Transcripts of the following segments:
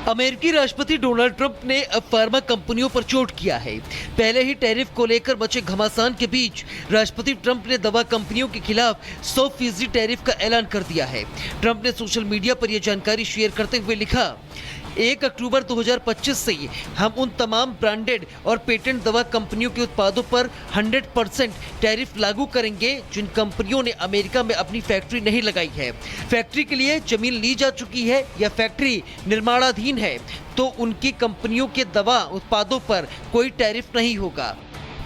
अमेरिकी राष्ट्रपति Donald Trump ने अब फार्मा कंपनियों पर चोट किया है। पहले ही टैरिफ को लेकर मचे घमासान के बीच राष्ट्रपति ट्रंप ने दवा कंपनियों के खिलाफ 100% टैरिफ का ऐलान कर दिया है। ट्रंप ने सोशल मीडिया पर यह जानकारी शेयर करते हुए लिखा, 1 अक्टूबर 2025 से हम उन तमाम ब्रांडेड और पेटेंट दवा कंपनियों के उत्पादों पर 100% टैरिफ लागू करेंगे जिन कंपनियों ने अमेरिका में अपनी फैक्ट्री नहीं लगाई है, फैक्ट्री के लिए जमीन ली जा चुकी है या फैक्ट्री निर्माणाधीन है, तो उनकी कंपनियों के दवा उत्पादों पर कोई टैरिफ नहीं होगा।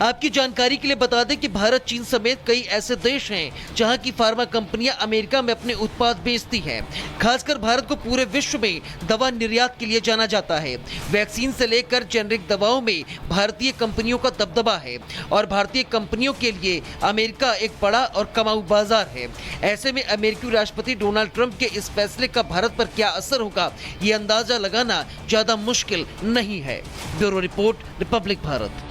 आपकी जानकारी के लिए बता दें कि भारत, चीन समेत कई ऐसे देश हैं जहां की फार्मा कंपनियां अमेरिका में अपने उत्पाद बेचती हैं। खासकर भारत को पूरे विश्व में दवा निर्यात के लिए जाना जाता है। वैक्सीन से लेकर जेनरिक दवाओं में भारतीय कंपनियों का दबदबा है और भारतीय कंपनियों के लिए अमेरिका एक बड़ा और कमाऊ बाजार है। ऐसे में अमेरिकी राष्ट्रपति डोनाल्ड ट्रंप के इस फैसले का भारत पर क्या असर होगा, ये अंदाजा लगाना ज्यादा मुश्किल नहीं है। Bureau report, Republic Bharat.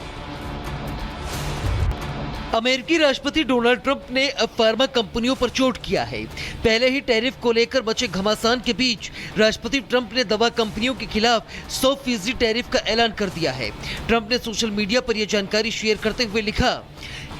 अमेरिकी राष्ट्रपति डोनाल्ड ट्रंप ने अब फार्मा कंपनियों पर चोट किया है। पहले ही टैरिफ को लेकर मचे घमासान के बीच राष्ट्रपति ट्रंप ने दवा कंपनियों के खिलाफ 100% टैरिफ का ऐलान कर दिया है। ट्रंप ने सोशल मीडिया पर यह जानकारी शेयर करते हुए लिखा,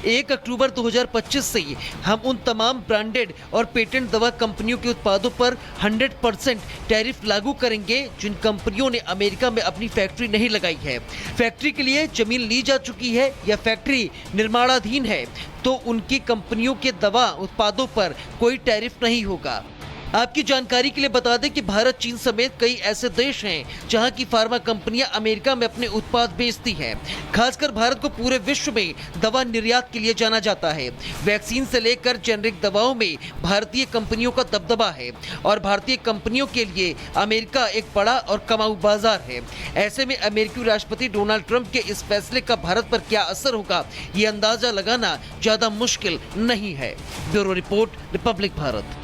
1 अक्टूबर 2025 से हम उन तमाम ब्रांडेड और पेटेंट दवा कंपनियों के उत्पादों पर 100% टैरिफ लागू करेंगे जिन कंपनियों ने अमेरिका में अपनी फैक्ट्री नहीं लगाई है, फैक्ट्री के लिए जमीन ली जा चुकी है या फैक्ट्री निर्माणाधीन है, तो उनकी कंपनियों के दवा उत्पादों पर कोई टैरिफ नहीं होगा। आपकी जानकारी के लिए बता दें कि भारत, चीन समेत कई ऐसे देश हैं जहां की फार्मा कंपनियां अमेरिका में अपने उत्पाद बेचती हैं। खासकर भारत को पूरे विश्व में दवा निर्यात के लिए जाना जाता है। वैक्सीन से लेकर जेनरिक दवाओं में भारतीय कंपनियों का दबदबा है और भारतीय कंपनियों के लिए अमेरिका एक बड़ा और कमाऊ बाजार है। ऐसे में अमेरिकी राष्ट्रपति डोनाल्ड ट्रंप के इस फैसले का भारत पर क्या असर होगा, ये अंदाजा लगाना ज्यादा मुश्किल नहीं है। Bureau report, Republic Bharat.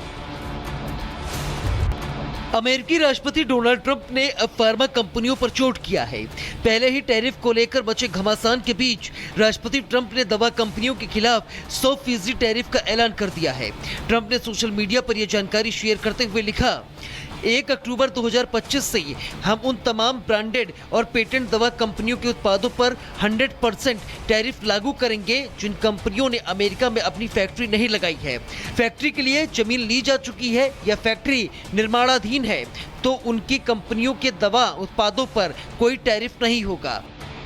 अमेरिकी राष्ट्रपति डोनाल्ड ट्रंप ने अब फार्मा कंपनियों पर चोट किया है। पहले ही टैरिफ को लेकर मचे घमासान के बीच राष्ट्रपति ट्रंप ने दवा कंपनियों के खिलाफ 100% टैरिफ का ऐलान कर दिया है। ट्रंप ने सोशल मीडिया पर यह जानकारी शेयर करते हुए लिखा, 1 अक्टूबर 2025 से हम उन तमाम ब्रांडेड और पेटेंट दवा कंपनियों के उत्पादों पर 100% टैरिफ लागू करेंगे जिन कंपनियों ने अमेरिका में अपनी फैक्ट्री नहीं लगाई है, फैक्ट्री के लिए जमीन ली जा चुकी है या फैक्ट्री निर्माणाधीन है, तो उनकी कंपनियों के दवा उत्पादों पर कोई टैरिफ नहीं होगा।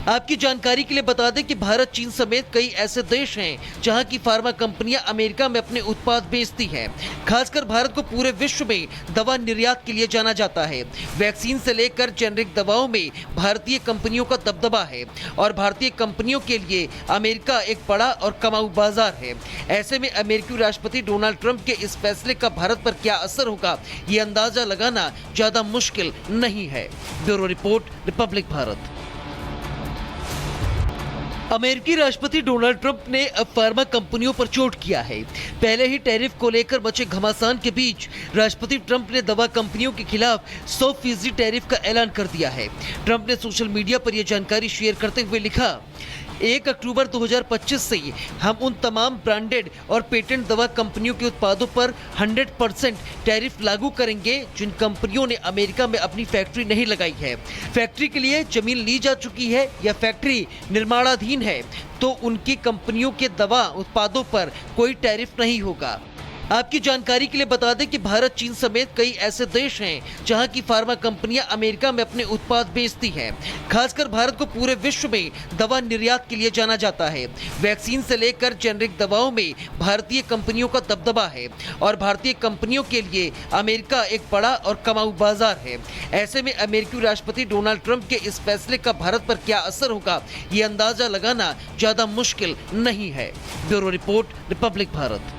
आपकी जानकारी के लिए बता दें कि भारत, चीन समेत कई ऐसे देश हैं जहां की फार्मा कंपनियां अमेरिका में अपने उत्पाद बेचती हैं। खासकर भारत को पूरे विश्व में दवा निर्यात के लिए जाना जाता है। वैक्सीन से लेकर जेनरिक दवाओं में भारतीय कंपनियों का दबदबा है और भारतीय कंपनियों के लिए अमेरिका एक बड़ा और कमाऊ बाजार है। ऐसे में अमेरिकी राष्ट्रपति डोनाल्ड ट्रंप के इस फैसले का भारत पर क्या असर होगा, ये अंदाजा लगाना ज्यादा मुश्किल नहीं है। Bureau report, Republic Bharat. अमेरिकी राष्ट्रपति डोनाल्ड ट्रंप ने अब फार्मा कंपनियों पर चोट किया है। पहले ही टैरिफ को लेकर मचे घमासान के बीच राष्ट्रपति ट्रंप ने दवा कंपनियों के खिलाफ 100% टैरिफ का ऐलान कर दिया है। ट्रंप ने सोशल मीडिया पर यह जानकारी शेयर करते हुए लिखा, 1 अक्टूबर 2025 से हम उन तमाम ब्रांडेड और पेटेंट दवा कंपनियों के उत्पादों पर 100% टैरिफ लागू करेंगे जिन कंपनियों ने अमेरिका में अपनी फैक्ट्री नहीं लगाई है, फैक्ट्री के लिए जमीन ली जा चुकी है या फैक्ट्री निर्माणाधीन है, तो उनकी कंपनियों के दवा उत्पादों पर कोई टैरिफ नहीं होगा। आपकी जानकारी के लिए बता दें कि भारत, चीन समेत कई ऐसे देश हैं जहां की फार्मा कंपनियां अमेरिका में अपने उत्पाद बेचती हैं। खासकर भारत को पूरे विश्व में दवा निर्यात के लिए जाना जाता है। वैक्सीन से लेकर जेनरिक दवाओं में भारतीय कंपनियों का दबदबा है और भारतीय कंपनियों के लिए अमेरिका एक बड़ा और कमाऊ बाजार है। ऐसे में अमेरिकी राष्ट्रपति डोनाल्ड ट्रंप के इस फैसले का भारत पर क्या असर होगा, ये अंदाजा लगाना ज्यादा मुश्किल नहीं है। Bureau report, Republic Bharat.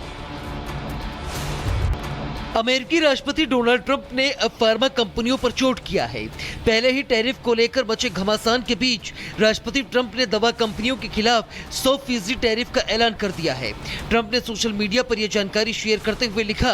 अमेरिकी राष्ट्रपति डोनाल्ड ट्रंप ने अब फार्मा कंपनियों पर चोट किया है। पहले ही टैरिफ को लेकर मचे घमासान के बीच राष्ट्रपति ट्रंप ने दवा कंपनियों के खिलाफ 100% टैरिफ का ऐलान कर दिया है। ट्रंप ने सोशल मीडिया पर यह जानकारी शेयर करते हुए लिखा,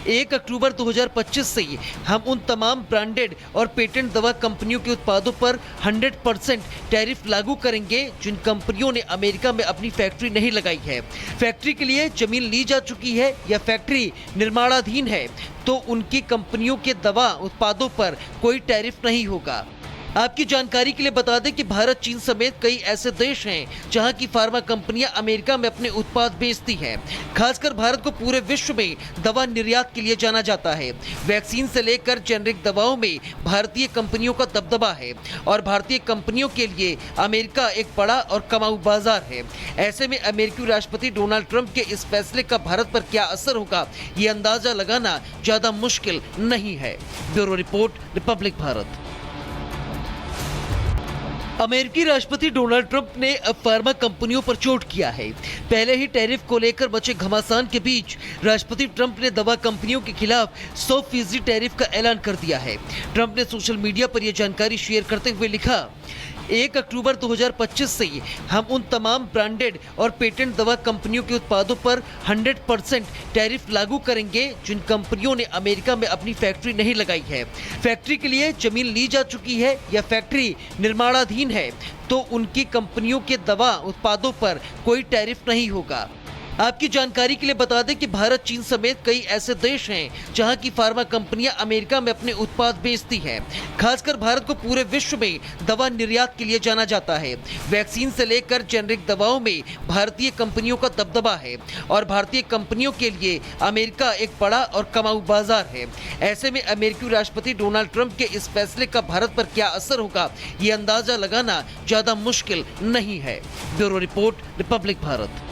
1 अक्टूबर 2025 से हम उन तमाम ब्रांडेड और पेटेंट दवा कंपनियों के उत्पादों पर 100% टैरिफ लागू करेंगे जिन कंपनियों ने अमेरिका में अपनी फैक्ट्री नहीं लगाई है, फैक्ट्री के लिए जमीन ली जा चुकी है या फैक्ट्री निर्माणाधीन है, तो उनकी कंपनियों के दवा उत्पादों पर कोई टैरिफ नहीं होगा। आपकी जानकारी के लिए बता दें कि भारत, चीन समेत कई ऐसे देश हैं जहां की फार्मा कंपनियां अमेरिका में अपने उत्पाद बेचती हैं। खासकर भारत को पूरे विश्व में दवा निर्यात के लिए जाना जाता है। वैक्सीन से लेकर जेनरिक दवाओं में भारतीय कंपनियों का दबदबा है और भारतीय कंपनियों के लिए अमेरिका एक बड़ा और कमाऊ बाजार है। ऐसे में अमेरिकी राष्ट्रपति डोनाल्ड ट्रंप के इस फैसले का भारत पर क्या असर होगा, ये अंदाजा लगाना ज्यादा मुश्किल नहीं है। Bureau report, Republic Bharat. अमेरिकी राष्ट्रपति डोनाल्ड ट्रंप ने अब फार्मा कंपनियों पर चोट किया है। पहले ही टैरिफ को लेकर मचे घमासान के बीच राष्ट्रपति ट्रंप ने दवा कंपनियों के खिलाफ 100% टैरिफ का ऐलान कर दिया है। ट्रंप ने सोशल मीडिया पर यह जानकारी शेयर करते हुए लिखा, 1 अक्टूबर 2025 से हम उन तमाम ब्रांडेड और पेटेंट दवा कंपनियों के उत्पादों पर 100% टैरिफ लागू करेंगे जिन कंपनियों ने अमेरिका में अपनी फैक्ट्री नहीं लगाई है, फैक्ट्री के लिए जमीन ली जा चुकी है या फैक्ट्री निर्माणाधीन है, तो उनकी कंपनियों के दवा उत्पादों पर कोई टैरिफ नहीं होगा। आपकी जानकारी के लिए बता दें कि भारत, चीन समेत कई ऐसे देश हैं जहां की फार्मा कंपनियां अमेरिका में अपने उत्पाद बेचती हैं। खासकर भारत को पूरे विश्व में दवा निर्यात के लिए जाना जाता है। वैक्सीन से लेकर जेनरिक दवाओं में भारतीय कंपनियों का दबदबा है और भारतीय कंपनियों के लिए अमेरिका एक बड़ा और कमाऊ बाजार है। ऐसे में अमेरिकी राष्ट्रपति डोनाल्ड ट्रंप के इस फैसले का भारत पर क्या असर होगा, ये अंदाजा लगाना ज्यादा मुश्किल नहीं है। Bureau report, Republic Bharat.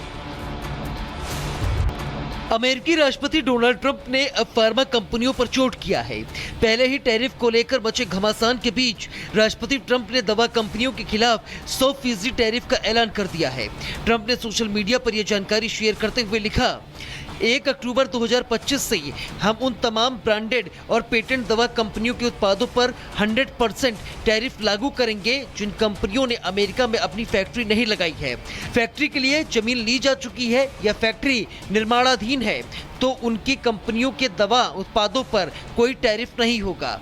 अमेरिकी राष्ट्रपति डोनाल्ड ट्रंप ने अब फार्मा कंपनियों पर चोट किया है। पहले ही टैरिफ को लेकर मचे घमासान के बीच राष्ट्रपति ट्रंप ने दवा कंपनियों के खिलाफ 100% टैरिफ का ऐलान कर दिया है। ट्रंप ने सोशल मीडिया पर यह जानकारी शेयर करते हुए लिखा, 1 अक्टूबर 2025 से हम उन तमाम ब्रांडेड और पेटेंट दवा कंपनियों के उत्पादों पर 100% टैरिफ लागू करेंगे जिन कंपनियों ने अमेरिका में अपनी फैक्ट्री नहीं लगाई है, फैक्ट्री के लिए जमीन ली जा चुकी है या फैक्ट्री निर्माणाधीन है, तो उनकी कंपनियों के दवा उत्पादों पर कोई टैरिफ नहीं होगा।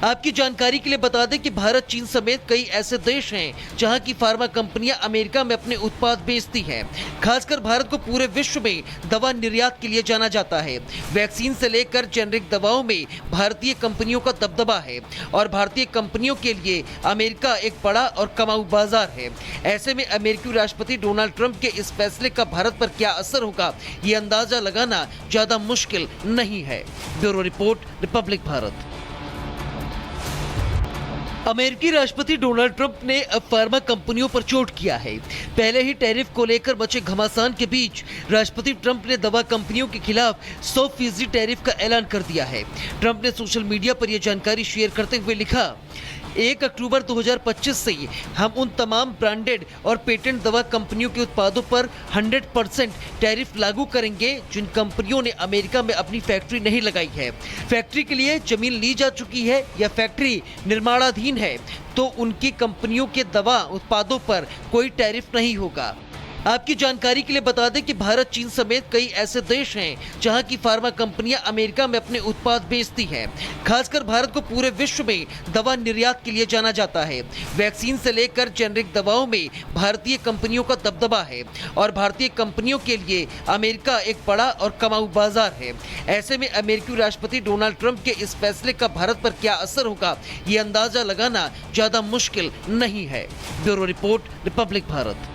आपकी जानकारी के लिए बता दें कि भारत, चीन समेत कई ऐसे देश हैं जहां की फार्मा कंपनियां अमेरिका में अपने उत्पाद बेचती हैं। खासकर भारत को पूरे विश्व में दवा निर्यात के लिए जाना जाता है। वैक्सीन से लेकर जेनरिक दवाओं में भारतीय कंपनियों का दबदबा है और भारतीय कंपनियों के लिए अमेरिका एक बड़ा और कमाऊ बाजार है। ऐसे में अमेरिकी राष्ट्रपति डोनाल्ड ट्रंप के इस फैसले का भारत पर क्या असर होगा, ये अंदाजा लगाना ज्यादा मुश्किल नहीं है। Bureau report, Republic Bharat. अमेरिकी राष्ट्रपति डोनाल्ड ट्रंप ने अब फार्मा कंपनियों पर चोट किया है। पहले ही टैरिफ को लेकर मचे घमासान के बीच राष्ट्रपति ट्रंप ने दवा कंपनियों के खिलाफ 100% टैरिफ का ऐलान कर दिया है। ट्रंप ने सोशल मीडिया पर यह जानकारी शेयर करते हुए लिखा, 1 अक्टूबर 2025 से हम उन तमाम ब्रांडेड और पेटेंट दवा कंपनियों के उत्पादों पर 100% टैरिफ लागू करेंगे जिन कंपनियों ने अमेरिका में अपनी फैक्ट्री नहीं लगाई है, फैक्ट्री के लिए जमीन ली जा चुकी है या फैक्ट्री निर्माणाधीन है, तो उनकी कंपनियों के दवा उत्पादों पर कोई टैरिफ नहीं होगा। आपकी जानकारी के लिए बता दें कि भारत, चीन समेत कई ऐसे देश हैं जहां की फार्मा कंपनियां अमेरिका में अपने उत्पाद बेचती हैं। खासकर भारत को पूरे विश्व में दवा निर्यात के लिए जाना जाता है। वैक्सीन से लेकर जेनरिक दवाओं में भारतीय कंपनियों का दबदबा है और भारतीय कंपनियों के लिए अमेरिका एक बड़ा और कमाऊ बाजार है। ऐसे में अमेरिकी राष्ट्रपति डोनाल्ड ट्रंप के इस फैसले का भारत पर क्या असर होगा, ये अंदाजा लगाना ज्यादा मुश्किल नहीं है। Bureau report, Republic Bharat.